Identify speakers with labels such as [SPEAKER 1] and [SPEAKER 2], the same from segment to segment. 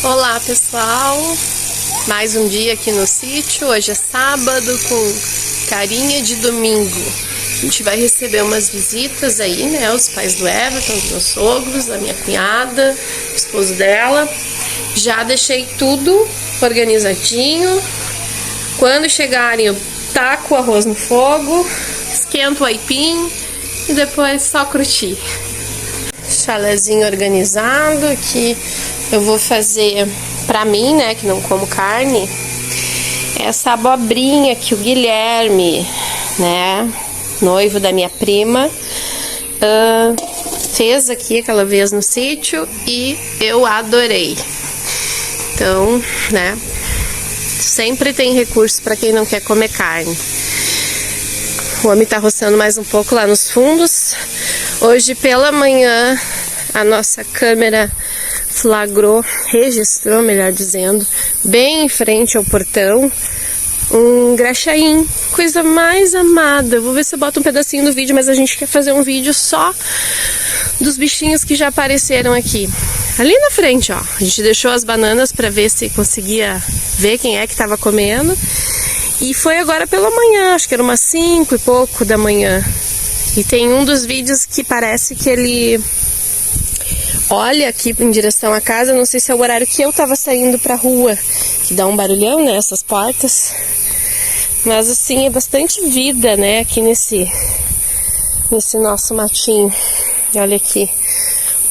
[SPEAKER 1] Olá pessoal, mais um dia aqui no sítio. Hoje é sábado com carinha de domingo. A gente vai receber umas visitas aí, né? Os pais do Everton, os meus sogros, a minha cunhada, o esposo dela. Já deixei tudo organizadinho. Quando chegarem eu taco o arroz no fogo, esquento o aipim e depois só curtir. Chalezinho organizado aqui. Eu vou fazer pra mim, né, que não como carne, essa abobrinha que o Guilherme, né, noivo da minha prima, fez aqui aquela vez no sítio e eu adorei. Então, né, sempre tem recurso pra quem não quer comer carne. O homem tá roçando mais um pouco lá nos fundos. Hoje pela manhã a nossa câmera registrou, melhor dizendo, bem em frente ao portão, um graxaim, coisa mais amada. Eu vou ver se eu boto um pedacinho do vídeo, mas a gente quer fazer um vídeo só dos bichinhos que já apareceram aqui. Ali na frente, ó, a gente deixou as bananas para ver se conseguia ver quem é que estava comendo. E foi agora pela manhã, acho que era umas 5 e pouco da manhã. E tem um dos vídeos que parece que ele olha aqui em direção à casa. Não sei se é o horário que eu tava saindo pra rua, que dá um barulhão, né, essas portas. Mas assim, é bastante vida, né, aqui nesse nosso matinho. E olha aqui,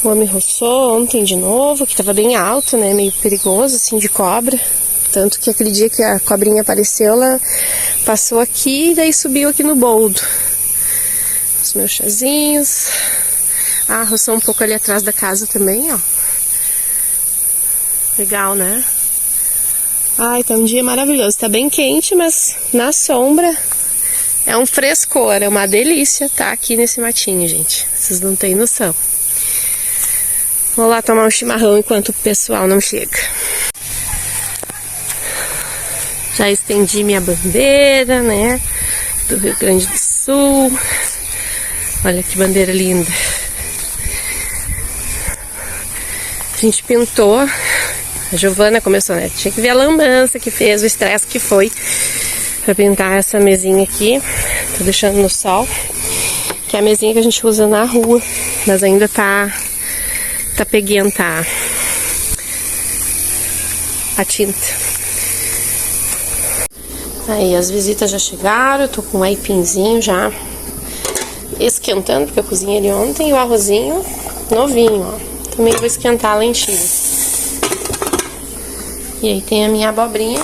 [SPEAKER 1] o homem roçou ontem de novo, que tava bem alto, né, meio perigoso, assim, de cobra. Tanto que aquele dia que a cobrinha apareceu, ela passou aqui e daí subiu aqui no boldo. Os meus chazinhos. Ah, roçou um pouco ali atrás da casa também, ó. Legal, né? Ai, tá um dia maravilhoso. Tá bem quente, mas na sombra é um frescor, é uma delícia tá aqui nesse matinho, gente. Vocês não têm noção. Vou lá tomar um chimarrão enquanto o pessoal não chega. Já estendi minha bandeira, né? Do Rio Grande do Sul. Olha que bandeira linda. A gente pintou, a Giovana começou, né? Tinha que ver a lambança que fez, o estresse que foi pra pintar essa mesinha aqui. Tô deixando no sol, que é a mesinha que a gente usa na rua, mas ainda tá peguenta a tinta. Aí as visitas já chegaram, eu tô com um aipinzinho já esquentando, porque eu cozinhei ele ontem, e o arrozinho novinho, ó. Também vou esquentar a lentilha. E aí tem a minha abobrinha,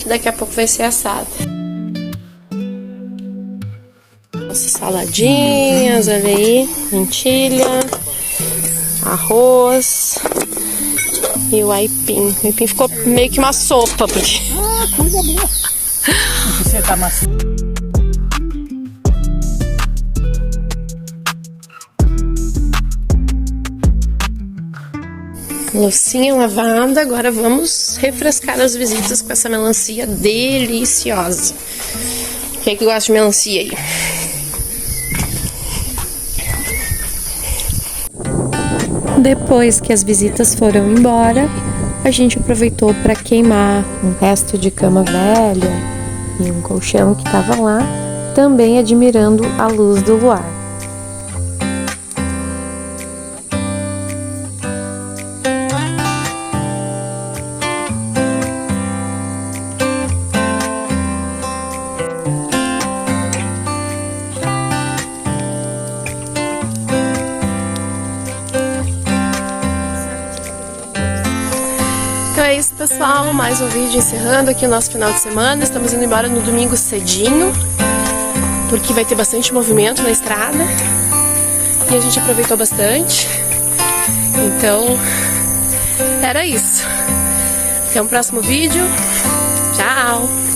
[SPEAKER 1] que daqui a pouco vai ser assada. Nossas saladinhas, olha aí, lentilha, arroz e o aipim. O aipim ficou meio que uma sopa, porque...
[SPEAKER 2] Ah, coisa boa! Você tá macio.
[SPEAKER 1] Loucinha lavada, agora vamos refrescar as visitas com essa melancia deliciosa. Quem é que gosta de melancia aí? Depois que as visitas foram embora, a gente aproveitou para queimar um resto de cama velha e um colchão que estava lá, também admirando a luz do luar. Então é isso, pessoal, mais um vídeo encerrando aqui o nosso final de semana. Estamos indo embora no domingo cedinho, porque vai ter bastante movimento na estrada e a gente aproveitou bastante. Então era isso. Até o próximo vídeo. Tchau!